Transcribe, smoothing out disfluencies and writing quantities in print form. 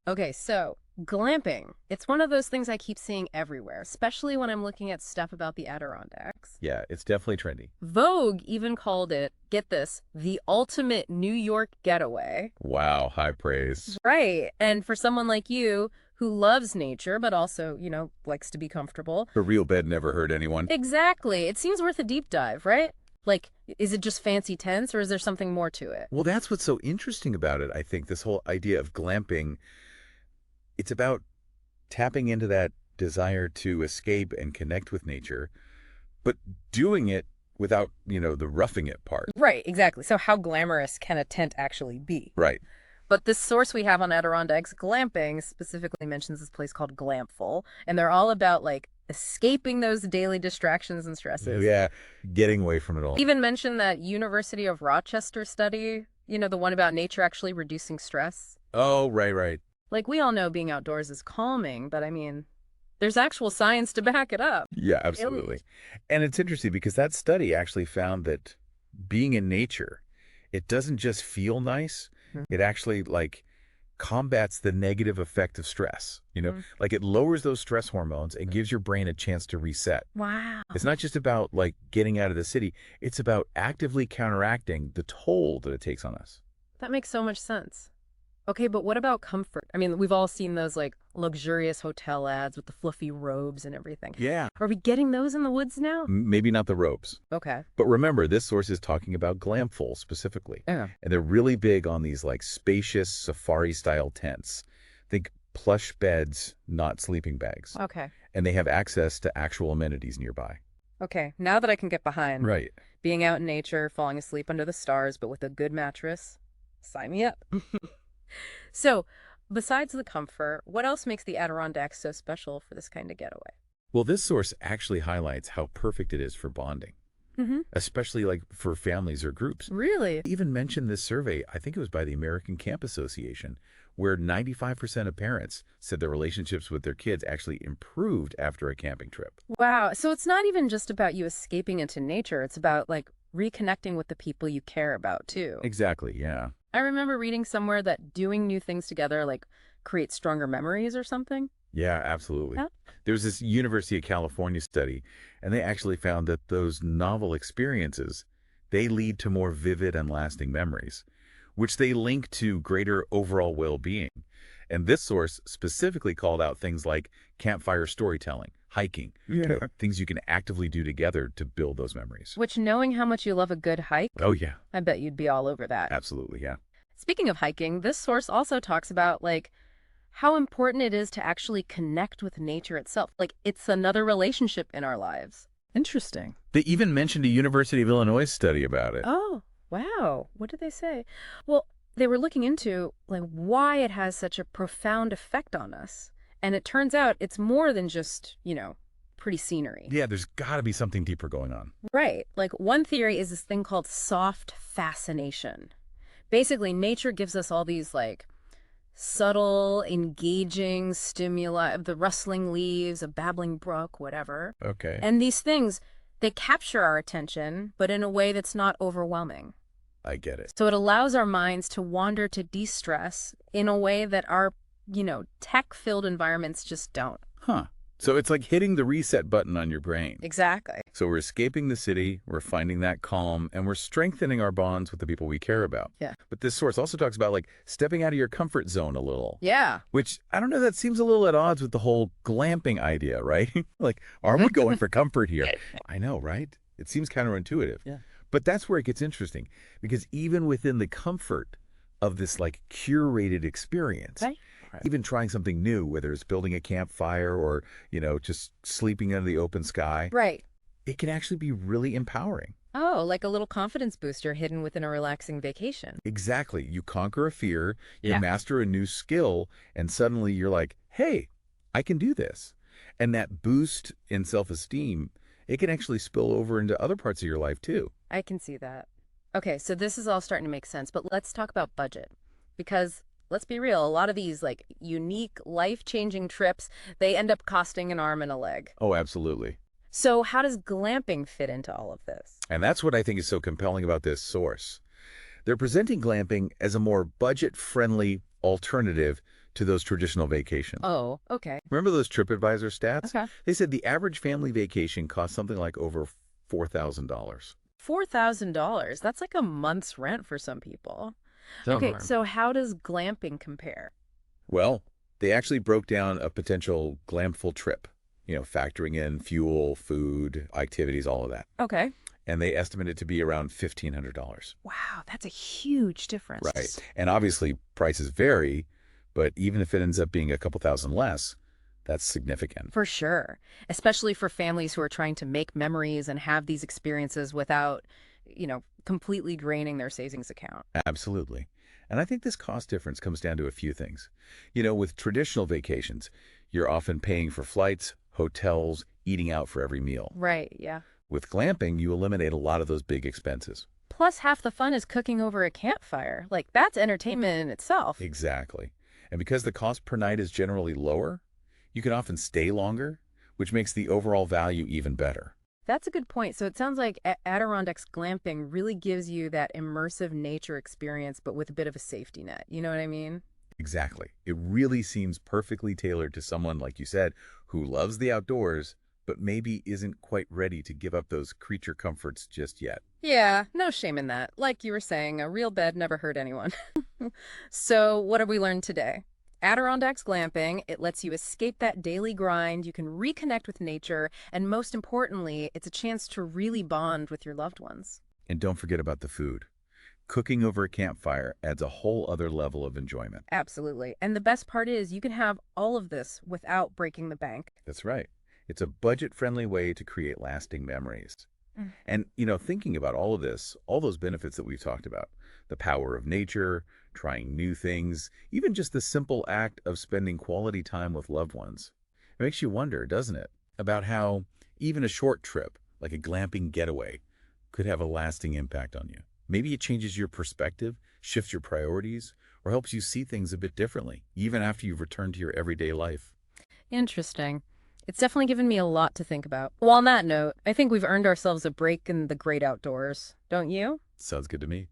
Okay, so glamping. It's one of those things I keep seeing everywhere, especially when I'm looking at stuff about the Adirondacks. Yeah, it's definitely trendy. Vogue even called it, get this, the ultimate New York getaway. Wow, high praise. Right. And for someone like you who loves nature, but also, likes to be comfortable. A real bed never hurt anyone. Exactly. It seems worth a deep dive, right? Like, is it just fancy tents or is there something more to it? Well, that's what's so interesting about it, I think, this whole idea of glamping. It's about tapping into that desire to escape and connect with nature, but doing it without, the roughing it part. Right, exactly. So how glamorous can a tent actually be? Right. But this source we have on Adirondacks, Glamping, specifically mentions this place called Glampful, and they're all about like escaping those daily distractions and stresses. Yeah, getting away from it all. Even mentioned that University of Rochester study, the one about nature actually reducing stress. Oh, right. Like we all know being outdoors is calming, but I mean, there's actual science to back it up. Yeah, absolutely. And it's interesting because that study actually found that being in nature, it doesn't just feel nice. It actually combats the negative effect of stress. Like it lowers those stress hormones and gives your brain a chance to reset. Wow. It's not just about getting out of the city. It's about actively counteracting the toll that it takes on us. That makes so much sense. Okay, but what about comfort? I mean, we've all seen those luxurious hotel ads with the fluffy robes and everything. Yeah. Are we getting those in the woods now? Maybe not the robes. Okay. But remember, this source is talking about Glampful specifically. Yeah. And they're really big on these spacious safari-style tents. Think plush beds, not sleeping bags. Okay. And they have access to actual amenities nearby. Okay, now that I can get behind Right. being out in nature, falling asleep under the stars, but with a good mattress, sign me up. So, besides the comfort, what else makes the Adirondacks so special for this kind of getaway? Well, this source actually highlights how perfect it is for bonding, especially for families or groups. Really? Even mentioned this survey, I think it was by the American Camp Association, where 95% of parents said their relationships with their kids actually improved after a camping trip. Wow. So it's not even just about you escaping into nature. It's about reconnecting with the people you care about too. Exactly, yeah. I remember reading somewhere that doing new things together creates stronger memories or something. Yeah, absolutely. Yeah. There was this University of California study, and they actually found that those novel experiences, they lead to more vivid and lasting memories, which they link to greater overall well-being. And this source specifically called out things like campfire storytelling, hiking, things you can actively do together to build those memories. Which, knowing how much you love a good hike, Oh, yeah. I bet you'd be all over that. Absolutely, yeah. Speaking of hiking, this source also talks about how important it is to actually connect with nature itself. It's another relationship in our lives. Interesting. They even mentioned a University of Illinois study about it. Oh, wow. What did they say? Well, they were looking into why it has such a profound effect on us. And it turns out it's more than just, pretty scenery. Yeah, there's got to be something deeper going on. Right. One theory is this thing called soft fascination. Basically, nature gives us all these subtle, engaging stimuli of the rustling leaves, a babbling brook, whatever. Okay. And these things, they capture our attention, but in a way that's not overwhelming. I get it. So it allows our minds to wander to de-stress in a way that our, tech-filled environments just don't. Huh. So it's like hitting the reset button on your brain. Exactly. So we're escaping the city, we're finding that calm, and we're strengthening our bonds with the people we care about. Yeah. But this source also talks about stepping out of your comfort zone a little. Yeah. Which, I don't know, that seems a little at odds with the whole glamping idea, right? Are we going for comfort here? I know, right? It seems counterintuitive. Yeah. But that's where it gets interesting, because even within the comfort of this curated experience, Right. even trying something new, whether it's building a campfire or, just sleeping under the open sky, Right. it can actually be really empowering. Oh, like a little confidence booster hidden within a relaxing vacation. Exactly. You conquer a fear, you Yeah. master a new skill, and suddenly you're like, hey, I can do this. And that boost in self-esteem, it can actually spill over into other parts of your life too. I can see that. Okay, so this is all starting to make sense, but let's talk about budget. Because let's be real, a lot of these unique, life-changing trips, they end up costing an arm and a leg. Oh, absolutely. So how does glamping fit into all of this? And that's what I think is so compelling about this source. They're presenting glamping as a more budget-friendly alternative to those traditional vacations. Oh, okay. Remember those TripAdvisor stats? Okay. They said the average family vacation cost something like over $4,000. $4,000. That's like a month's rent for some people. Some Okay, are. so how does glamping compare? Well, they actually broke down a potential Glampful trip, factoring in fuel, food, activities, all of that. Okay. And they estimate it to be around $1,500. Wow, that's a huge Right. difference. And obviously prices vary, but even if it ends up being a couple thousand less, that's significant. For sure. Especially for families who are trying to make memories and have these experiences without, completely draining their savings account. Absolutely. And I think this cost difference comes down to a few things. With traditional vacations, you're often paying for flights, hotels, eating out for every meal. Right, yeah. With glamping, you eliminate a lot of those big expenses. Plus, half the fun is cooking over a campfire. Like, that's entertainment in itself. Exactly. And because the cost per night is generally lower, you can often stay longer, which makes the overall value even better. That's a good point. So it sounds like Adirondacks glamping really gives you that immersive nature experience, but with a bit of a safety net. You know what I mean? Exactly. It really seems perfectly tailored to someone, like you said, who loves the outdoors, but maybe isn't quite ready to give up those creature comforts just yet. Yeah, no shame in that. Like you were saying, a real bed never hurt anyone. So what have we learned today? Adirondacks glamping, it lets you escape that daily grind, you can reconnect with nature, and most importantly, it's a chance to really bond with your loved ones. And don't forget about the food. Cooking over a campfire adds a whole other level of enjoyment. Absolutely. And the best part is you can have all of this without breaking the bank. That's right. It's a budget-friendly way to create lasting memories. Mm. And, thinking about all of this, all those benefits that we've talked about, the power of nature, trying new things, even just the simple act of spending quality time with loved ones, it makes you wonder, doesn't it, about how even a short trip, like a glamping getaway, could have a lasting impact on you. Maybe it changes your perspective, shifts your priorities, or helps you see things a bit differently, even after you've returned to your everyday life. Interesting. It's definitely given me a lot to think about. Well, on that note, I think we've earned ourselves a break in the great outdoors. Don't you? Sounds good to me.